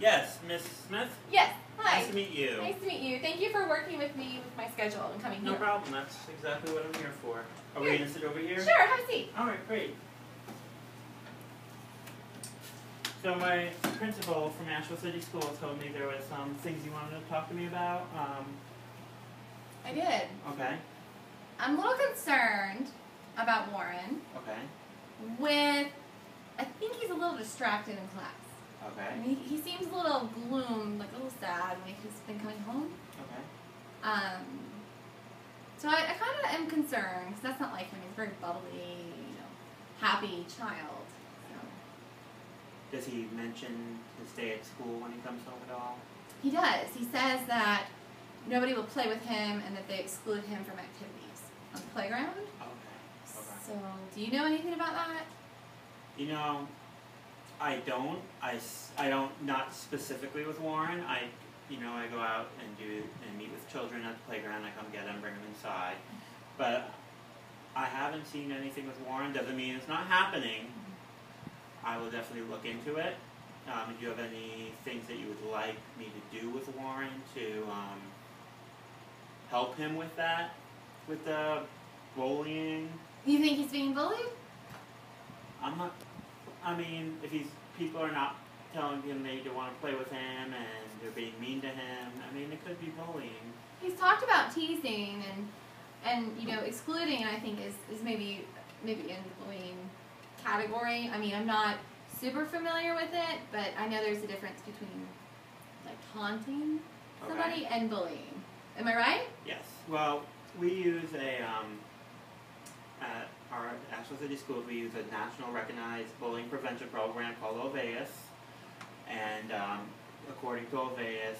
Yes, Miss Smith? Yes. Hi. Nice to meet you. Nice to meet you. Thank you for working with me with my schedule and coming here. No problem. That's exactly what I'm here for. Are we going to sit over here? Sure. Have a seat. All right, great. So my principal from Asheville City Schools told me there was some things you wanted to talk to me about. I did. Okay. I'm a little concerned about Warren. Okay. I think he's a little distracted in class. Okay. I mean, he seems a little gloom, like a little sad when he's been coming home. Okay. So I kind of am concerned, because that's not like him. He's a very bubbly, happy child. So. Does he mention his day at school when he comes home at all? He does. He says that nobody will play with him and that they exclude him from activities on the playground. Okay. So, do you know anything about that? You know, I don't. I don't, not specifically with Warren. I go out and meet with children at the playground. I come get them, bring them inside. But I haven't seen anything with Warren. Doesn't mean it's not happening. I will definitely look into it. Do you have any things that you would like me to do with Warren to help him with that? With the bullying? You think he's being bullied? I'm not. I mean, if people are not telling him they don't want to play with him and they're being mean to him, I mean, it could be bullying. He's talked about teasing and excluding. I think is maybe in the bullying category. I mean, I'm not super familiar with it, but I know there's a difference between like taunting somebody and bullying. Am I right? Yes. Well, we use at our Asheville City Schools, we use a national recognized bullying prevention program called OVEUS. And according to OVEUS,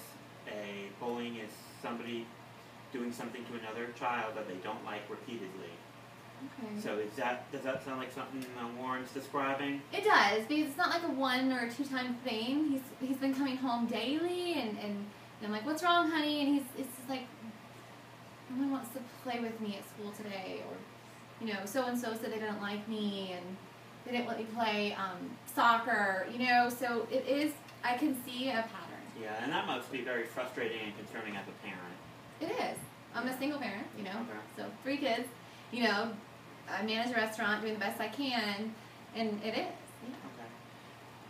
bullying is somebody doing something to another child that they don't like repeatedly. Okay. So does that sound like something Warren's describing? It does, because it's not like a 1 or 2 time thing. He's been coming home daily, and I'm like, what's wrong, honey? And it's just like, no one wants to play with me at school today, or so-and-so said they didn't like me, and they didn't let me play soccer, so it is, I can see a pattern. Yeah, and that must be very frustrating and concerning as a parent. It is. I'm a single parent, Okay. so 3 kids, I manage a restaurant, doing the best I can, and it is, yeah. Okay.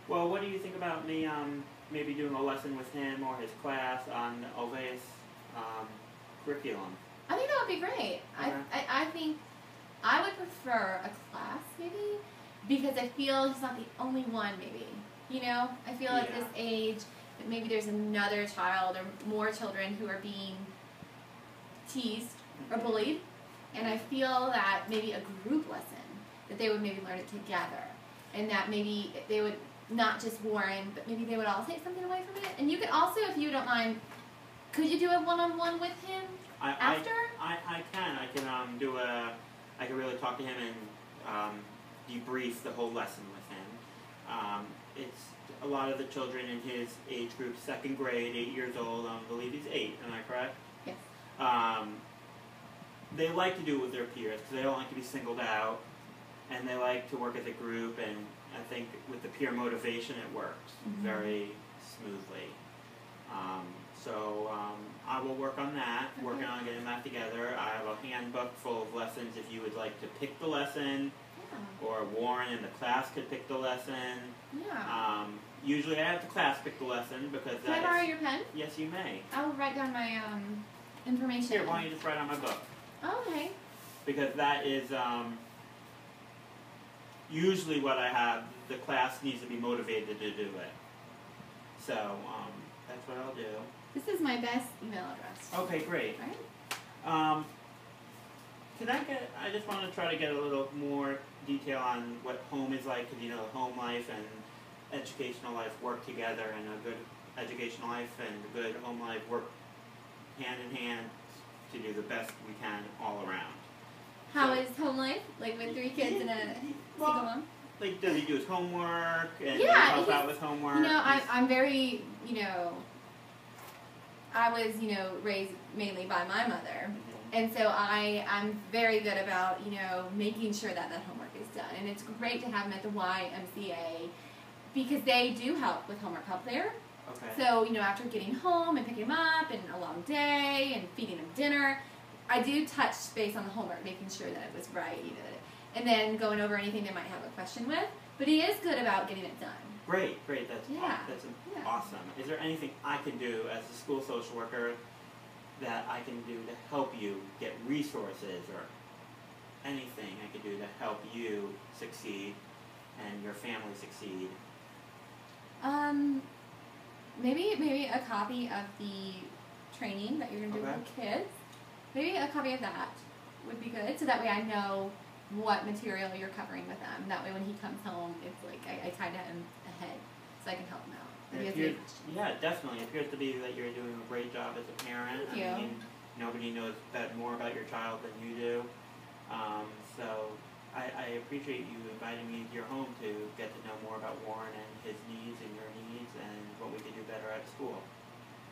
Well, what do you think about me maybe doing a lesson with him or his class on the OVEUS curriculum? I think that would be great. Okay. I think I would prefer a class, maybe, because I feel he's not the only one, maybe. I feel at this age that maybe there's another child or more children who are being teased or bullied, and I feel that maybe a group lesson, that they would maybe learn it together, and that maybe they would, not just Warren, but maybe they would all take something away from it. And you could also, if you don't mind, could you do a one-on-one with him after? I can. I can really talk to him and debrief the whole lesson with him. It's a lot of the children in his age group, 2nd grade, 8 years old. I believe he's 8. Am I correct? Yes. They like to do it with their peers because they don't like to be singled out, and they like to work as a group. And I think with the peer motivation, it works very smoothly. So I will work on that, working on getting that together. I have a handbook full of lessons if you would like to pick the lesson, or Warren and the class could pick the lesson. Yeah. Usually I have the class pick the lesson because Can I borrow your pen? Yes, you may. I will write down my information. Here, why don't you just write on my book? Okay. Because that is usually what I have. The class needs to be motivated to do it. So that's what I'll do. This is my best email address. Okay, great. Right? I just want to try to get a little more detail on what home is like, because home life and educational life work together, and a good educational life and a good home life work hand in hand to do the best we can all around. How is home life? Like with 3 kids and a single mom? Like, does he do his homework and help out with homework? I'm very, I was, raised mainly by my mother. And so I'm very good about, making sure that homework is done. And it's great to have them at the YMCA because they do help with homework help there. Okay. So, after getting home and picking him up and a long day and feeding him dinner, I do touch base on the homework, making sure that it was right, and then going over anything they might have a question with. But he is good about getting it done. Great, that's Yeah. Yeah. awesome. Is there anything I can do as a school social worker that I can do to help you get resources or anything I could do to help you succeed and your family succeed? Maybe a copy of the training that you're going to do Okay. with the kids. Maybe a copy of that would be good, so that way I know what material you're covering with them. That way when he comes home, it's like I kind of am ahead, so I can help him out. If he has any questions. Yeah, definitely. It appears to be that you're doing a great job as a parent. Thank you. I mean, nobody knows more about your child than you do. So I appreciate you inviting me to your home to get to know more about Warren and his needs and your needs and what we could do better at school.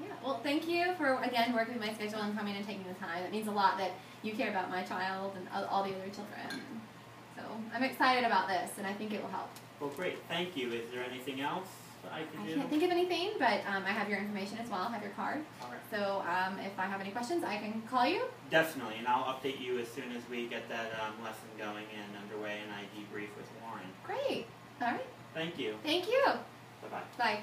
Yeah, well, thank you for, again, working with my schedule and coming and taking the time. It means a lot that you care about my child and all the other children. So I'm excited about this, and I think it will help. Well, great. Thank you. Is there anything else I can I do? can't think of anything, but I have your information as well. I have your card. All right. So if I have any questions, I can call you. Definitely, and I'll update you as soon as we get that lesson going and underway and I debrief with Warren. Great. All right. Thank you. Thank you. Bye-bye. Bye.